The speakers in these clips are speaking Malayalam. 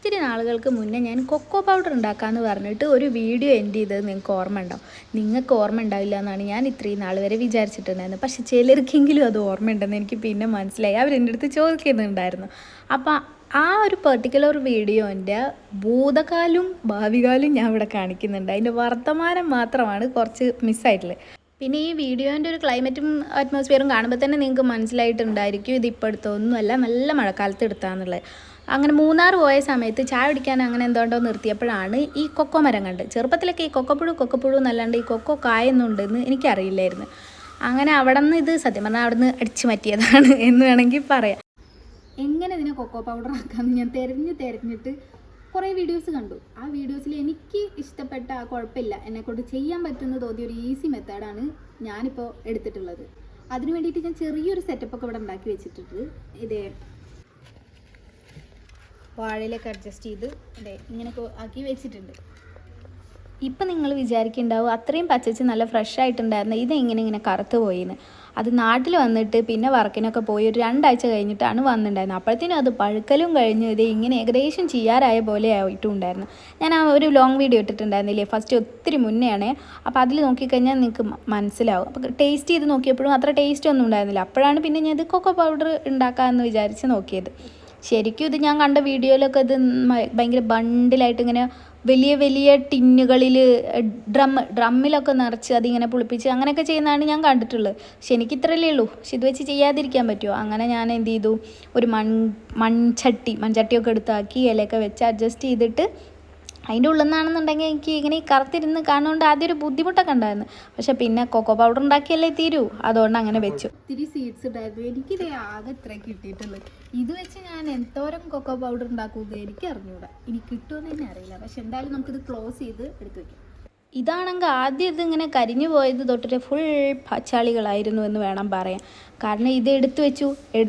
ഇത്തിരി നാളുകൾക്ക് മുന്നേ ഞാൻ കൊക്കോ പൗഡർ ഉണ്ടാക്കാമെന്ന് പറഞ്ഞിട്ട് ഒരു വീഡിയോ എൻഡ് ചെയ്തത് നിങ്ങൾക്ക് ഓർമ്മ ഉണ്ടാവും. നിങ്ങൾക്ക് ഓർമ്മ ഉണ്ടാവില്ല എന്നാണ് ഞാൻ ഇത്രയും നാൾ വരെ വിചാരിച്ചിട്ടുണ്ടായിരുന്നത്. പക്ഷേ ചിലർക്കെങ്കിലും അത് ഓർമ്മയുണ്ടെന്ന് എനിക്ക് പിന്നെ മനസ്സിലായി. അവരെൻ്റെ അടുത്ത് ചോദിക്കുന്നുണ്ടായിരുന്നു. അപ്പോൾ ആ ഒരു പെർട്ടിക്കുലർ വീഡിയോൻ്റെ ഭൂതകാലും ഭാവികാലും ഞാൻ ഇവിടെ കാണിക്കുന്നുണ്ട്. അതിൻ്റെ വർത്തമാനം മാത്രമാണ് കുറച്ച് മിസ്സായിട്ടുള്ളത്. പിന്നെ ഈ വീഡിയോൻ്റെ ഒരു ക്ലൈമറ്റും അറ്റ്മോസ്ഫിയറും കാണുമ്പോൾ തന്നെ നിങ്ങൾക്ക് മനസ്സിലായിട്ടുണ്ടായിരിക്കും ഇത് ഇപ്പോൾ എടുത്തൊന്നുമല്ല, നല്ല മഴക്കാലത്ത് എടുത്താന്നുള്ളത്. അങ്ങനെ മൂന്നാർ പോയ സമയത്ത് ചായ കുടിക്കാൻ അങ്ങനെ എന്തുകൊണ്ടോ നിർത്തിയപ്പോഴാണ് ഈ കൊക്കോ മരം കണ്ട്. ചെറുപ്പത്തിലൊക്കെ ഈ കൊക്കോപ്പുഴു എന്നല്ലാണ്ട് ഈ കൊക്കോ കായുന്നുണ്ടെന്ന് എനിക്കറിയില്ലായിരുന്നു. അങ്ങനെ അവിടെ നിന്ന് ഇത് സത്യം പറഞ്ഞാൽ അവിടെ നിന്ന് അടിച്ചു മാറ്റിയതാണ് എന്ന് വേണമെങ്കിൽ പറയാം. എങ്ങനെ ഇതിനെ കൊക്കോ പൗഡർ ആക്കാമെന്ന് ഞാൻ തിരഞ്ഞിട്ട് കുറേ വീഡിയോസ് കണ്ടു. ആ വീഡിയോസിൽ എനിക്ക് ഇഷ്ടപ്പെട്ട കുഴപ്പമില്ല, എന്നെക്കൊണ്ട് ചെയ്യാൻ പറ്റുന്ന തോന്നിയ ഒരു ഈസി മെത്തേഡാണ് ഞാനിപ്പോൾ എടുത്തിട്ടുള്ളത്. അതിന് വേണ്ടിയിട്ട് ഞാൻ ചെറിയൊരു സെറ്റപ്പൊക്കെ ഇവിടെ ഉണ്ടാക്കി വെച്ചിട്ടുണ്ട്. ഇതേ വാഴയിലൊക്കെ അഡ്ജസ്റ്റ് ചെയ്ത് ഇങ്ങനെ ആക്കി വെച്ചിട്ടുണ്ട്. ഇപ്പം നിങ്ങൾ വിചാരിക്കുന്നുണ്ടാവും അത്രയും പച്ചച്ച് നല്ല ഫ്രഷ് ആയിട്ടുണ്ടായിരുന്നു ഇതെങ്ങനെ കറുത്ത് പോയിന്ന്. അത് നാട്ടിൽ വന്നിട്ട് പിന്നെ വർക്കിനൊക്കെ പോയി ഒരു 2 ആഴ്ച കഴിഞ്ഞിട്ടാണ് വന്നിട്ടുണ്ടായിരുന്നത്. അപ്പോഴത്തേനും അത് പഴുക്കലും കഴിഞ്ഞ് ഇത് ഇങ്ങനെ ഏകദേശം ചെയ്യാറായ പോലെ ആയിട്ടും ഉണ്ടായിരുന്നു. ഞാൻ ആ ഒരു ലോങ് വീഡിയോ ഇട്ടിട്ടുണ്ടായിരുന്നില്ലേ, ഫസ്റ്റ് ഒത്തിരി മുന്നെയാണ്. അപ്പോൾ അതിൽ നോക്കിക്കഴിഞ്ഞാൽ നിങ്ങൾക്ക് മനസ്സിലാവും. അപ്പോൾ ടേസ്റ്റ് ചെയ്ത് നോക്കിയപ്പോഴും അത്ര ടേസ്റ്റ് ഒന്നും ഉണ്ടായിരുന്നില്ല. അപ്പോഴാണ് പിന്നെ ഞാൻ ഇത് കൊക്കോ പൗഡർ ഉണ്ടാക്കാമെന്ന് വിചാരിച്ച് നോക്കിയത്. ശരിക്കും ഇത് ഞാൻ കണ്ട വീഡിയോയിലൊക്കെ ഇത് ഭയങ്കര ബണ്ടിലായിട്ട് ഇങ്ങനെ വലിയ ടിന്നുകളിൽ ഡ്രമ്മിലൊക്കെ നിറച്ച് അതിങ്ങനെ പുളിപ്പിച്ച് അങ്ങനെയൊക്കെ ചെയ്യുന്നതാണ് ഞാൻ കണ്ടിട്ടുള്ളത്. പക്ഷെ എനിക്ക് ഇത്രയല്ലേ ഉള്ളൂ. പക്ഷെ ഇത് വെച്ച് ചെയ്യാതിരിക്കാൻ പറ്റുമോ? അങ്ങനെ ഞാൻ എന്ത് ചെയ്തു, ഒരു മൺചട്ടിയൊക്കെ എടുത്താക്കി ഇലയൊക്കെ വെച്ച് അഡ്ജസ്റ്റ് ചെയ്തിട്ട് അതിൻ്റെ ഉള്ളിൽ നിന്നാണെന്നുണ്ടെങ്കിൽ എനിക്ക് ഇങ്ങനെ ഈ കറുത്തിരുന്ന് കാണുകൊണ്ട് ആദ്യം ഒരു ബുദ്ധിമുട്ടൊക്കെ ഉണ്ടായിരുന്നു. പക്ഷെ പിന്നെ കൊക്കോ പൗഡർ ഉണ്ടാക്കിയല്ലേ തീരൂ, അതുകൊണ്ട് അങ്ങനെ വെച്ചു. ഒത്തിരി സീഡ്സ് ഉണ്ടായിരുന്നു. എനിക്കിത് ആകെ ഇത്ര കിട്ടിയിട്ടുള്ളത്. ഇത് വെച്ച് ഞാൻ എന്തോരം കൊക്കോ പൗഡർ ഉണ്ടാക്കുന്നത് എനിക്ക് അറിഞ്ഞൂടാ. ഇനി കിട്ടുമെന്ന് തന്നെ അറിയില്ല. പക്ഷെ എന്തായാലും നമുക്കിത് ക്ലോസ് ചെയ്ത് എടുത്ത് വയ്ക്കാം. ഇതാണെങ്കിൽ ആദ്യം ഇതിങ്ങനെ കരിഞ്ഞു പോയത് തൊട്ടിട്ട് ഫുൾ പച്ചാളികളായിരുന്നു എന്ന് വേണം പറയാൻ. കാരണം ഇത് എടുത്തു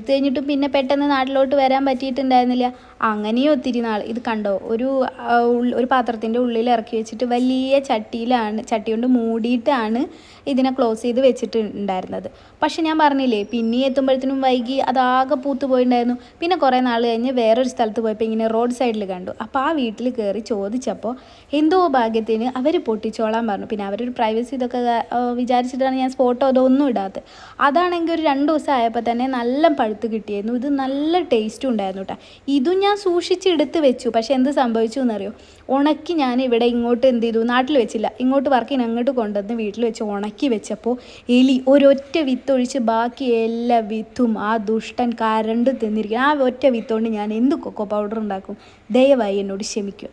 കഴിഞ്ഞിട്ടും പിന്നെ പെട്ടെന്ന് നാട്ടിലോട്ട് വരാൻ പറ്റിയിട്ടുണ്ടായിരുന്നില്ല. അങ്ങനെയും ഒത്തിരി നാൾ ഇത് കണ്ടോ, ഒരു പാത്രത്തിൻ്റെ ഉള്ളിൽ ഇറക്കി വെച്ചിട്ട് വലിയ ചട്ടി കൊണ്ട് മൂടിയിട്ടാണ് ഇതിനെ ക്ലോസ് ചെയ്ത് വെച്ചിട്ടുണ്ടായിരുന്നത്. പക്ഷെ ഞാൻ പറഞ്ഞില്ലേ, പിന്നെ എത്തുമ്പോഴത്തേനും വൈകി അതാകെ പൂത്ത് പോയിട്ടുണ്ടായിരുന്നു. പിന്നെ കുറേ നാൾ കഴിഞ്ഞ് വേറൊരു സ്ഥലത്ത് പോയപ്പോൾ ഇങ്ങനെ റോഡ് സൈഡിൽ കണ്ടു. അപ്പോൾ ആ വീട്ടിൽ കയറി ചോദിച്ചപ്പോൾ എന്തോ ഭാഗ്യത്തിന് അവർ പൊട്ടിച്ചോളാൻ പറഞ്ഞു. പിന്നെ അവരൊരു പ്രൈവസി ഇതൊക്കെ വിചാരിച്ചിട്ടാണ് ഞാൻ ഫോട്ടോ അതൊന്നും ഇടാത്തത്. അതാണെങ്കിൽ ഒരു 2 ദിവസം ആയപ്പോൾ തന്നെ നല്ല പഴുത്ത് കിട്ടിയായിരുന്നു. ഇത് നല്ല ടേസ്റ്റും ഉണ്ടായിരുന്നു കേട്ടോ. ഇതും ഞാൻ സൂക്ഷിച്ചെടുത്ത് വെച്ചു. പക്ഷെ എന്ത് സംഭവിച്ചു എന്നറിയോ, ഉണക്കി ഞാൻ ഇവിടെ ഇങ്ങോട്ട് എന്ത് ചെയ്തു, നാട്ടിൽ വെച്ചില്ല, ഇങ്ങോട്ട് വർക്കിന് അങ്ങോട്ട് കൊണ്ടുവന്ന് വീട്ടിൽ വെച്ച് ഉണക്കി വെച്ചപ്പോൾ എലി ഒരൊറ്റ വിത്തൊഴിച്ച് ബാക്കി എല്ലാ വിത്തും ആ ദുഷ്ടൻ കരണ്ട് തിന്നിരിക്കും. ആ ഒറ്റ വിത്തുകൊണ്ട് ഞാൻ എന്ത് കൊക്കോ പൗഡർ ഉണ്ടാക്കും? ദയവായി എന്നോട് ക്ഷമിക്കും.